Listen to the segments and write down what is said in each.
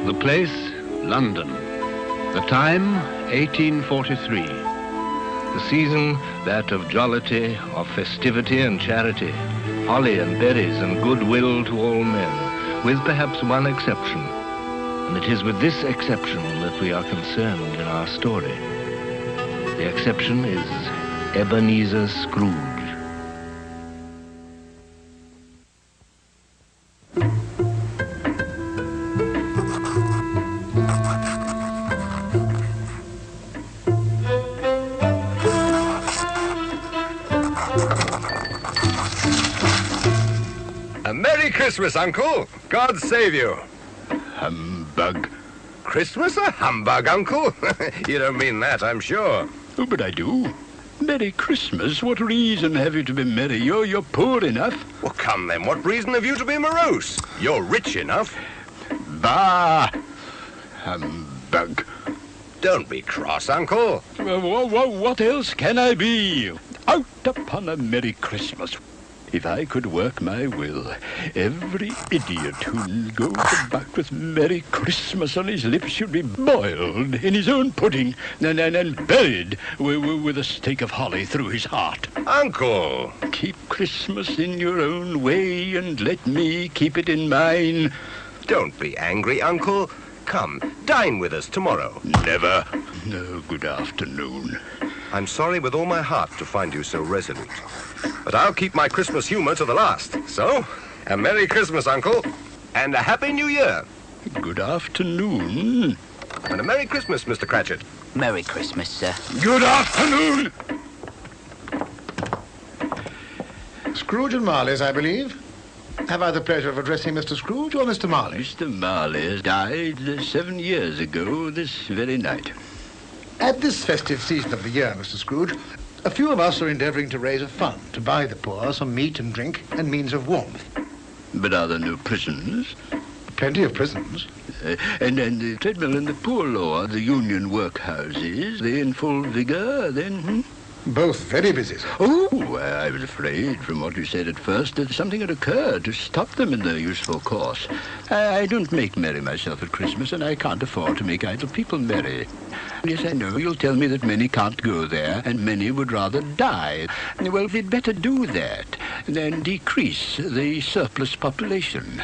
The place, London. The time, 1843. The season, that of jollity, of festivity and charity, holly and berries and goodwill to all men, with perhaps one exception. And it is with this exception that we are concerned in our story. The exception is Ebenezer Scrooge. A Merry Christmas, Uncle. God save you. Humbug. Christmas a humbug, Uncle? You don't mean that, I'm sure. Oh, but I do. Merry Christmas? What reason have you to be merry? You're poor enough. Well, come then, what reason have you to be morose? You're rich enough. Bah! Humbug. Don't be cross, Uncle. What else can I be? Out upon a Merry Christmas. If I could work my will, every idiot who goes back with Merry Christmas on his lips should be boiled in his own pudding and buried with a stake of holly through his heart. Uncle! Keep Christmas in your own way and let me keep it in mine. Don't be angry, Uncle. Come, dine with us tomorrow. Never. No, good afternoon. I'm sorry with all my heart to find you so resolute. But I'll keep my Christmas humor to the last. So, a Merry Christmas, Uncle. And a Happy New Year. Good afternoon. And a Merry Christmas, Mr. Cratchit. Merry Christmas, sir. Good afternoon. Scrooge and Marley's, I believe. Have I the pleasure of addressing Mr. Scrooge or Mr. Marley? Mr. Marley died 7 years ago this very night. At this festive season of the year, Mr. Scrooge, a few of us are endeavouring to raise a fund to buy the poor some meat and drink and means of warmth. But are there no prisons? Plenty of prisons. And the treadmill and the poor law, the union workhouses, they in full vigour then? Both very busy, sir. Oh, I was afraid from what you said at first that something had occurred to stop them in their useful course. I don't make merry myself at Christmas, and I can't afford to make idle people merry. Yes, I know you'll tell me that many can't go there, and many would rather die. Well, we'd better do that, than decrease the surplus population.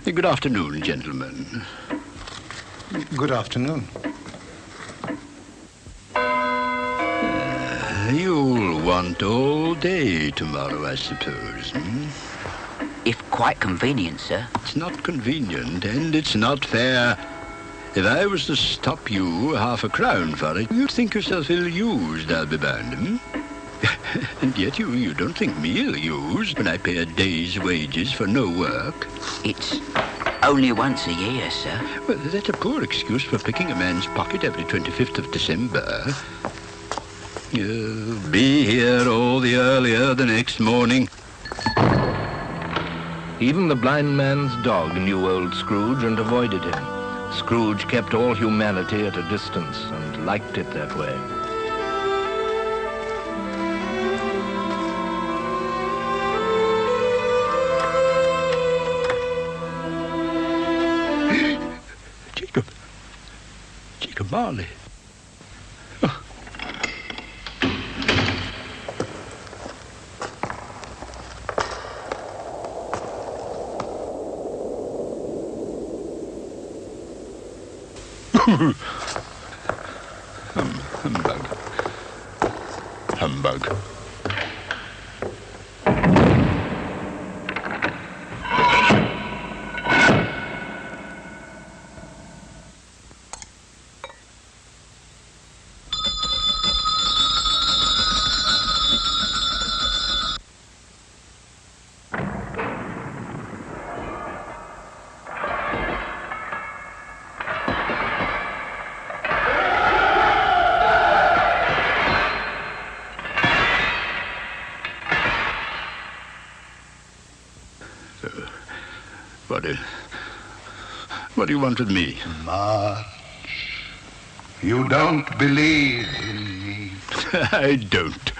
Good afternoon, gentlemen. Good afternoon. You'll want all day tomorrow, I suppose, If quite convenient, sir. It's not convenient, and it's not fair. If I was to stop you £half-a-crown for it, you'd think yourself ill-used, I'll be bound, And yet you don't think me ill-used when I pay a day's wages for no work. It's only once a year, sir. Well, that's a poor excuse for picking a man's pocket every 25th of December. You'll be here all the earlier the next morning. Even the blind man's dog knew old Scrooge and avoided him. Scrooge kept all humanity at a distance and liked it that way. Jacob Marley. Humbug. What do you want with me? March, you don't believe in me. I don't.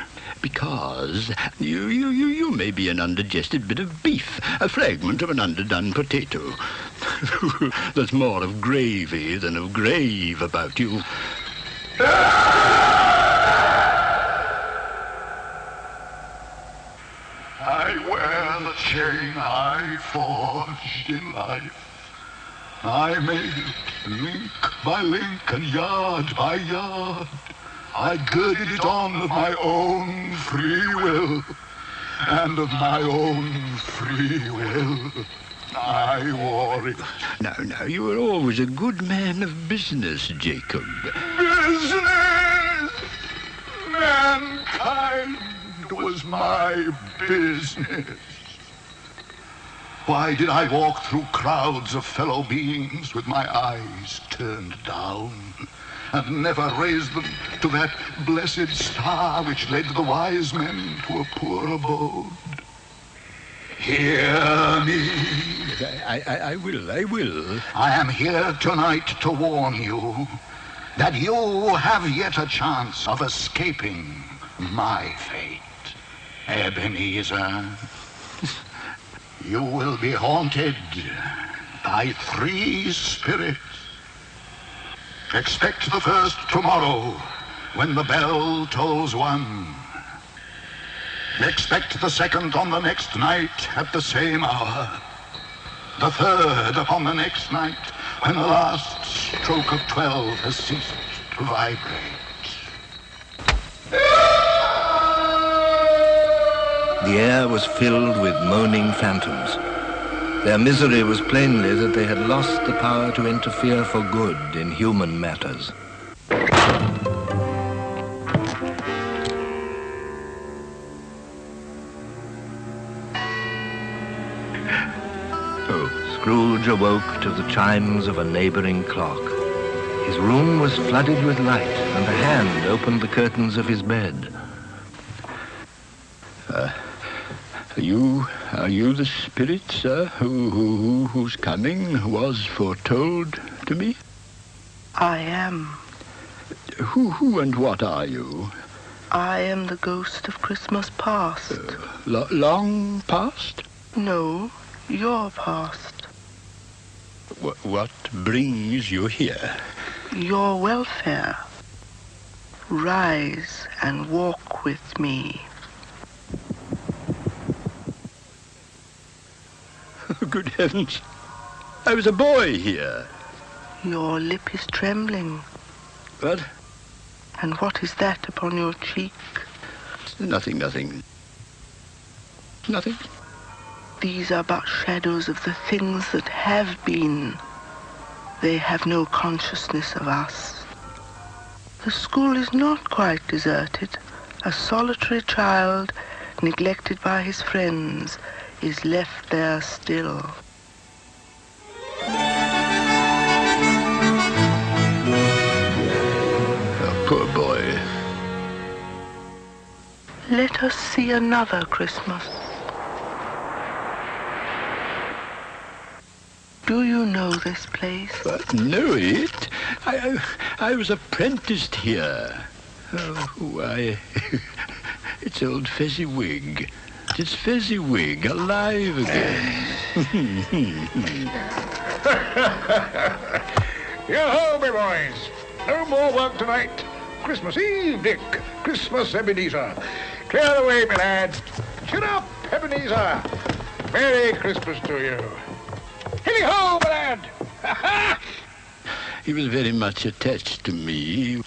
Because you may be an undigested bit of beef, a fragment of an underdone potato. There's more of gravy than of grave about you. I wear the chain I forged in life. I made it link by link and yard by yard. I girded it on of my own free will, and of my own free will I wore it. Now, you were always a good man of business, Jacob. Business! Mankind was my business. Why did I walk through crowds of fellow beings with my eyes turned down, and never raise them to that blessed star which led the wise men to a poor abode? Hear me. I will. I am here tonight to warn you that you have yet a chance of escaping my fate. Ebenezer, you will be haunted by 3 spirits. Expect the first tomorrow when the bell tolls 1. Expect the second on the next night at the same hour. The third upon the next night when the last stroke of 12 has ceased to vibrate. The air was filled with moaning phantoms. Their misery was plainly that they had lost the power to interfere for good in human matters. Scrooge awoke to the chimes of a neighboring clock. His room was flooded with light, and a hand opened the curtains of his bed. Are you the spirit, sir, whose coming was foretold to me? I am. Who and what are you? I am the ghost of Christmas past. Long past? No, your past. What brings you here? Your welfare. Rise and walk with me. Good heavens. I was a boy here. Your lip is trembling. What? And what is that upon your cheek? Nothing. Nothing? These are but shadows of the things that have been. They have no consciousness of us. The school is not quite deserted. A solitary child, neglected by his friends, is left there still. Oh, poor boy. Let us see another Christmas. Do you know this place? Know it? I was apprenticed here. Oh, why, it's old Fezziwig. It's Fezziwig, alive again. Yo-ho, my boys. No more work tonight. Christmas Eve, Dick. Christmas, Ebenezer. Clear the way, my lad. Shut up, Ebenezer. Merry Christmas to you. Hilly-ho, my lad. He was very much attached to me.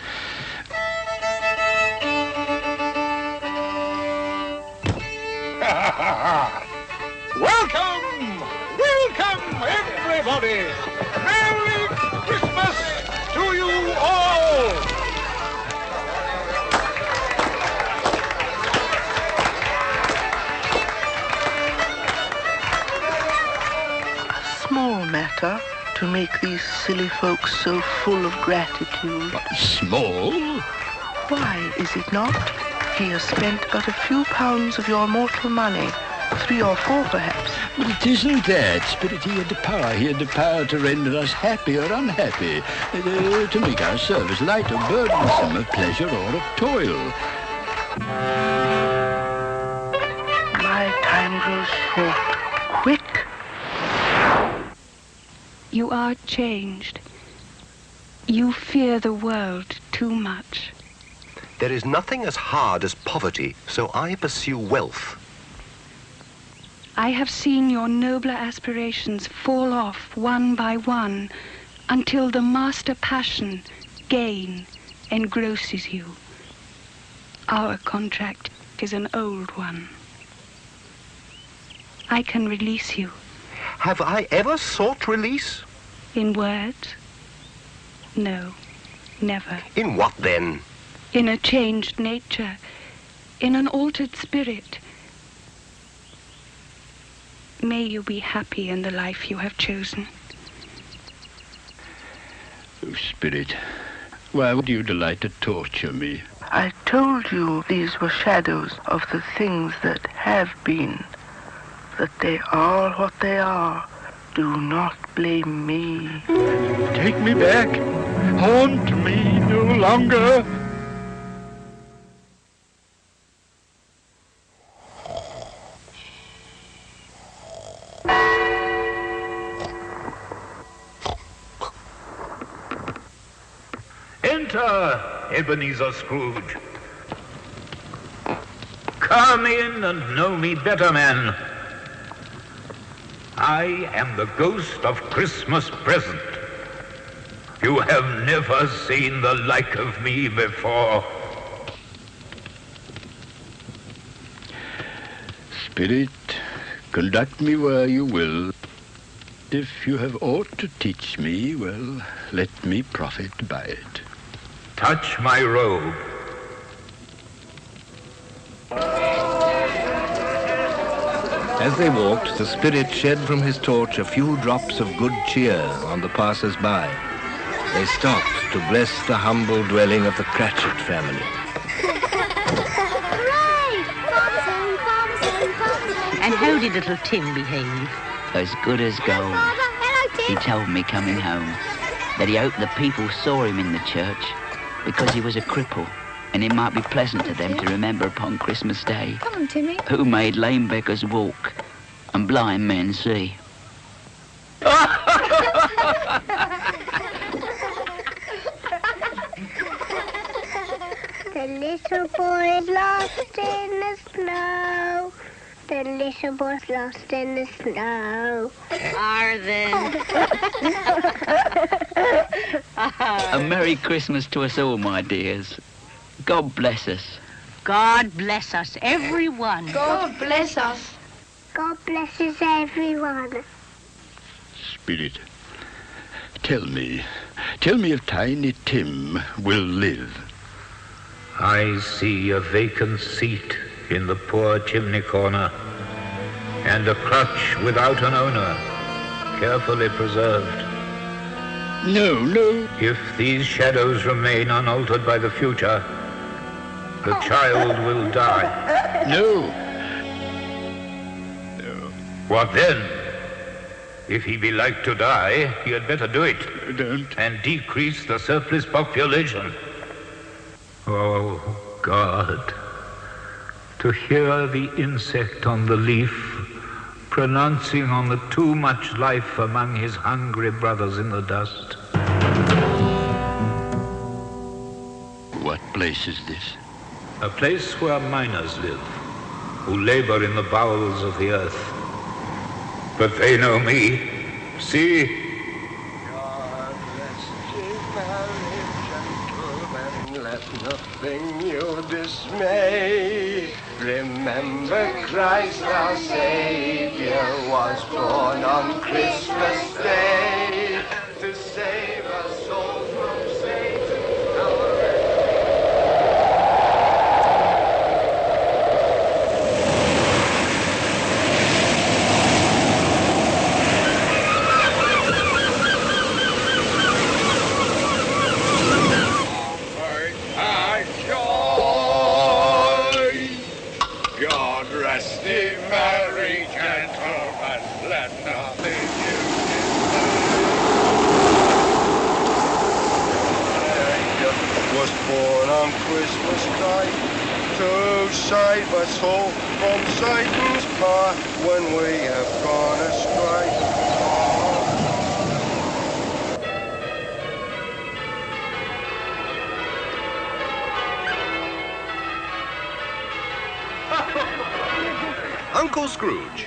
Welcome, everybody. Merry Christmas to you all. A small matter to make these silly folks so full of gratitude. Small? Why is it not? He has spent but a few pounds of your mortal money, 3 or 4 perhaps. But it isn't that, Spirit. He had the power. He had the power to render us happy or unhappy, to make our service light or burdensome, of pleasure or of toil. My time grows short. Quick. You are changed. You fear the world too much. There is nothing as hard as poverty, so I pursue wealth. I have seen your nobler aspirations fall off one by one until the master passion, gain, engrosses you. Our contract is an old one. I can release you. Have I ever sought release? In words? No, never. In what then? In a changed nature, in an altered spirit. May you be happy in the life you have chosen. Oh, Spirit, why would you delight to torture me? I told you these were shadows of the things that have been, that they are what they are. Do not blame me. Take me back. Haunt me no longer. Enter, Ebenezer Scrooge. Come in and know me better, man. I am the ghost of Christmas present. You have never seen the like of me before. Spirit, conduct me where you will. If you have aught to teach me, well, let me profit by it. Touch my robe. As they walked, the spirit shed from his torch a few drops of good cheer on the passers-by. They stopped to bless the humble dwelling of the Cratchit family. And how did little Tim behave? As good as gold. He told me coming home that he hoped the people saw him in the church because he was a cripple, and it might be pleasant to them to remember upon Christmas Day Come on, Timmy. who made lame beggars walk and blind men see. The little boy is lost in the snow. The little boy's lost in the snow. Arvin. A Merry Christmas to us all, my dears. God bless us. God bless us, everyone. God bless us. God blesses everyone. Spirit, tell me if Tiny Tim will live. I see a vacant seat in the poor chimney corner, and a crutch without an owner, carefully preserved. No. If these shadows remain unaltered by the future, the child will die. No. What then? If he be like to die, he had better do it. Don't. And decrease the surplus population. Oh, God. To hear the insect on the leaf pronouncing on the too much life among his hungry brothers in the dust. What place is this? A place where miners live, who labor in the bowels of the earth. But they know me. See? God rest ye merry gentlemen, let nothing you dismay. Remember Christ our Savior was born on Christmas Day to save us souls from Satan. God rest ye merry gentlemen, let nothing you dismay. Was born on Christmas night to save us all from Satan's path when we have gone astray. Uncle Scrooge.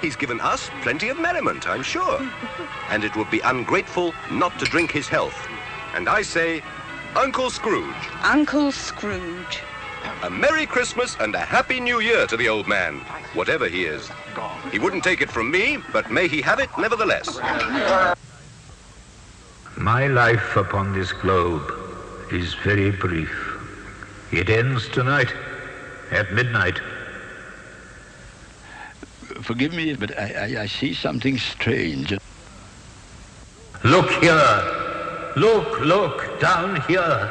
He's given us plenty of merriment, I'm sure. And it would be ungrateful not to drink his health. And I say, Uncle Scrooge. Uncle Scrooge. A Merry Christmas and a Happy New Year to the old man, whatever he is. He wouldn't take it from me, but may he have it nevertheless. My life upon this globe is very brief. It ends tonight at midnight. Forgive me, but I see something strange. Look here. Look, down here.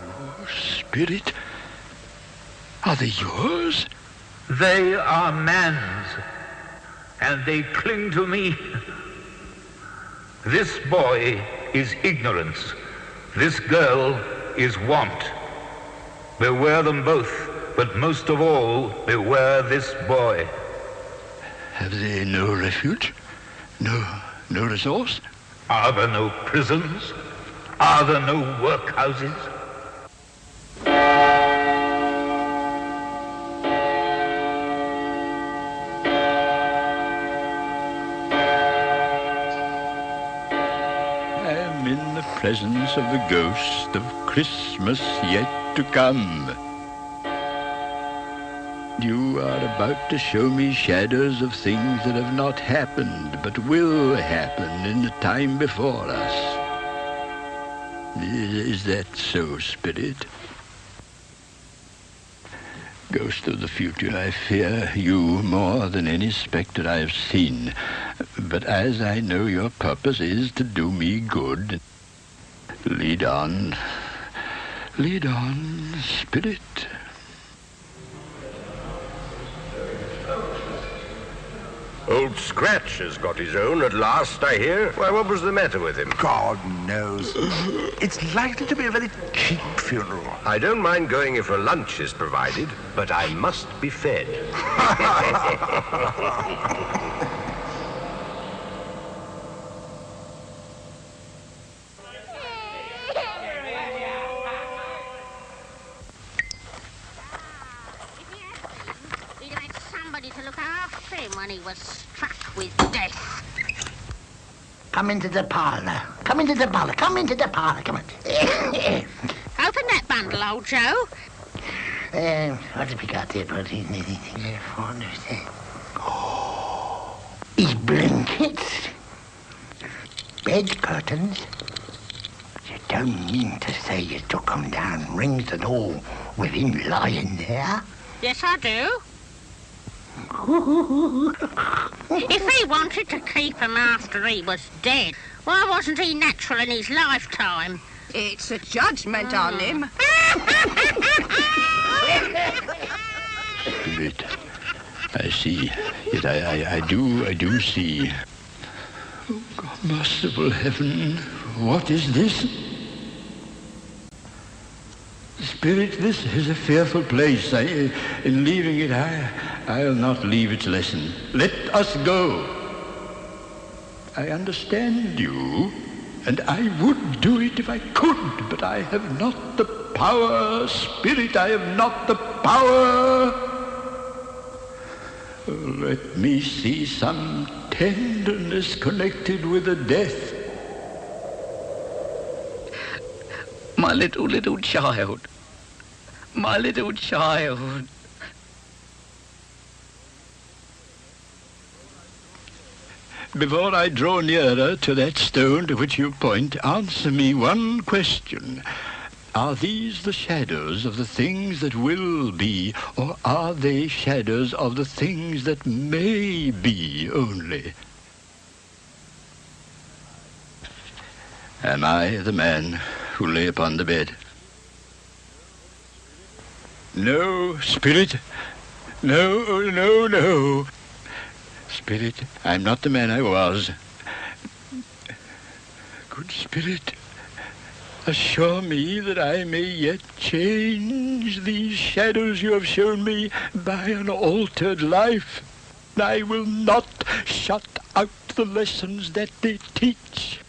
Oh, Spirit, are they yours? They are man's, and they cling to me. This boy is ignorance. This girl is want. Beware them both, but most of all, beware this boy. Have they no refuge? No resource? Are there no prisons? Are there no workhouses? I am in the presence of the ghost of Christmas yet to come. You are about to show me shadows of things that have not happened, but will happen in the time before us. Is that so, Spirit? Ghost of the future, I fear you more than any spectre I have seen. But as I know your purpose is to do me good, lead on, Spirit. Old Scratch has got his own at last, I hear. Why, what was the matter with him? God knows. It's likely to be a very cheap funeral. I don't mind going if a lunch is provided, but I must be fed. To look after him when he was struck with death. Come into the parlour. Come into the parlour. Come into the parlour. Come on. Open that bundle, old Joe. What have we got here, buddy? Anything there for his blankets. Bed curtains. You don't mean to say you took them down, rings and all, with him lying there? Yes, I do. If he wanted to keep him after he was dead, why wasn't he natural in his lifetime? It's a judgment on him. Spirit, I see. Yet I do see. Oh, God, merciful heaven, what is this? Spirit, this is a fearful place. In leaving it, I'll not leave its lesson. Let us go. I understand you, and I would do it if I could, but I have not the power. Spirit, I have not the power. Let me see some tenderness connected with the death. My little child. My little child. Before I draw nearer to that stone to which you point, answer me one question. Are these the shadows of the things that will be, or are they shadows of the things that may be only? Am I the man who lay upon the bed? No, Spirit. No. Spirit, I'm not the man I was. Good Spirit, assure me that I may yet change these shadows you have shown me by an altered life. I will not shut out the lessons that they teach.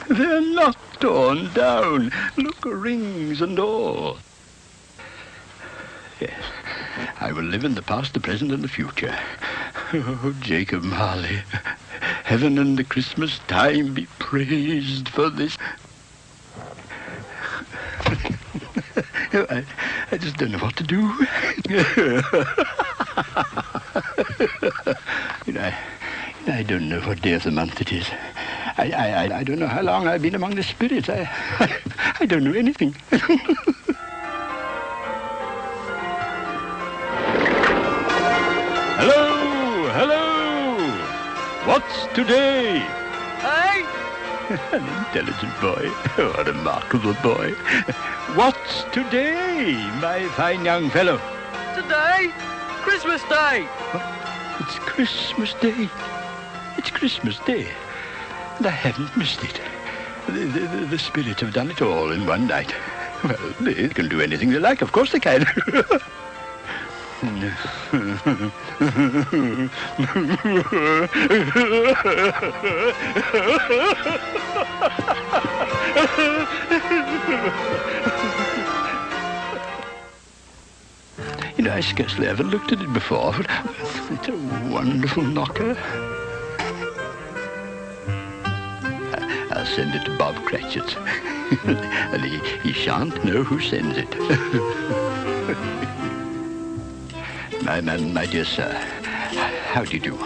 They're not torn down. Look, rings and all. Yes, I will live in the past, the present, and the future. Oh, Jacob Marley, heaven and the Christmas time be praised for this. I just don't know what to do. I don't know what day of the month it is. I don't know how long I've been among the spirits. I don't know anything. Hello, hello. What's today? Hey? An intelligent boy. Oh, a remarkable boy. What's today, my fine young fellow? Today? Christmas Day. What? It's Christmas Day. It's Christmas Day. And I haven't missed it. The spirits have done it all in one night. Well, they can do anything they like. Of course they can. I scarcely ever looked at it before, but it's a wonderful knocker. I'll send it to Bob Cratchit, and he shan't know who sends it. My dear sir, how do you do?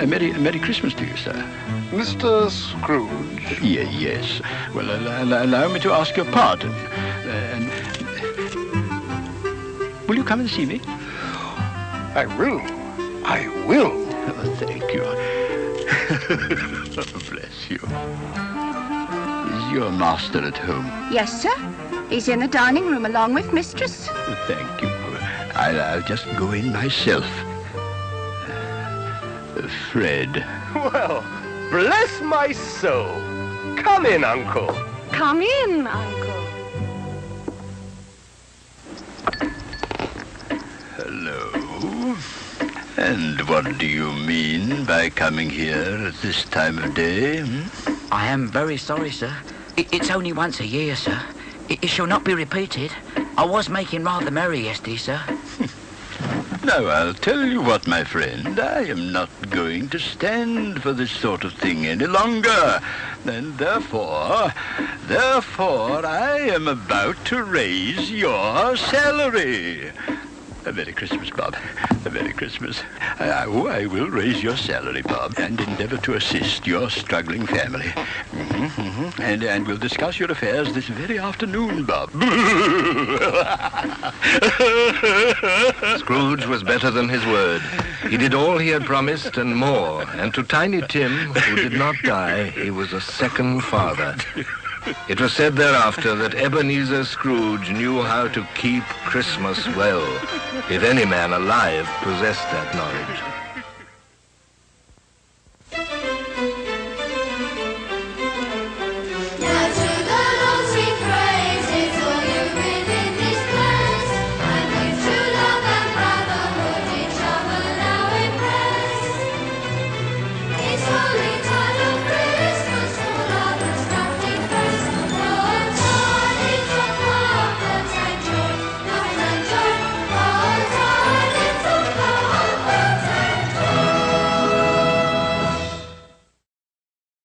Merry Christmas to you, sir. Mr. Scrooge? Yes. Well, allow me to ask your pardon. Will you come and see me? I will. I will. Oh, thank you. Oh, bless you. Is your master at home? Yes, sir. He's in the dining room along with mistress. Thank you. I'll just go in myself. Fred. Well, bless my soul. Come in, Uncle. Come in, Uncle. Hello. And what do you mean by coming here at this time of day? I am very sorry, sir. It's only once a year, sir. It shall not be repeated. I was making rather merry yesterday, sir. Now, I'll tell you what, my friend. I am not going to stand for this sort of thing any longer. And therefore, I am about to raise your salary. A Merry Christmas, Bob. A Merry Christmas. I will raise your salary, Bob, and endeavor to assist your struggling family. And we'll discuss your affairs this very afternoon, Bob. Scrooge was better than his word. He did all he had promised and more. And to Tiny Tim, who did not die, he was a second father. It was said thereafter that Ebenezer Scrooge knew how to keep Christmas well, if any man alive possessed that knowledge.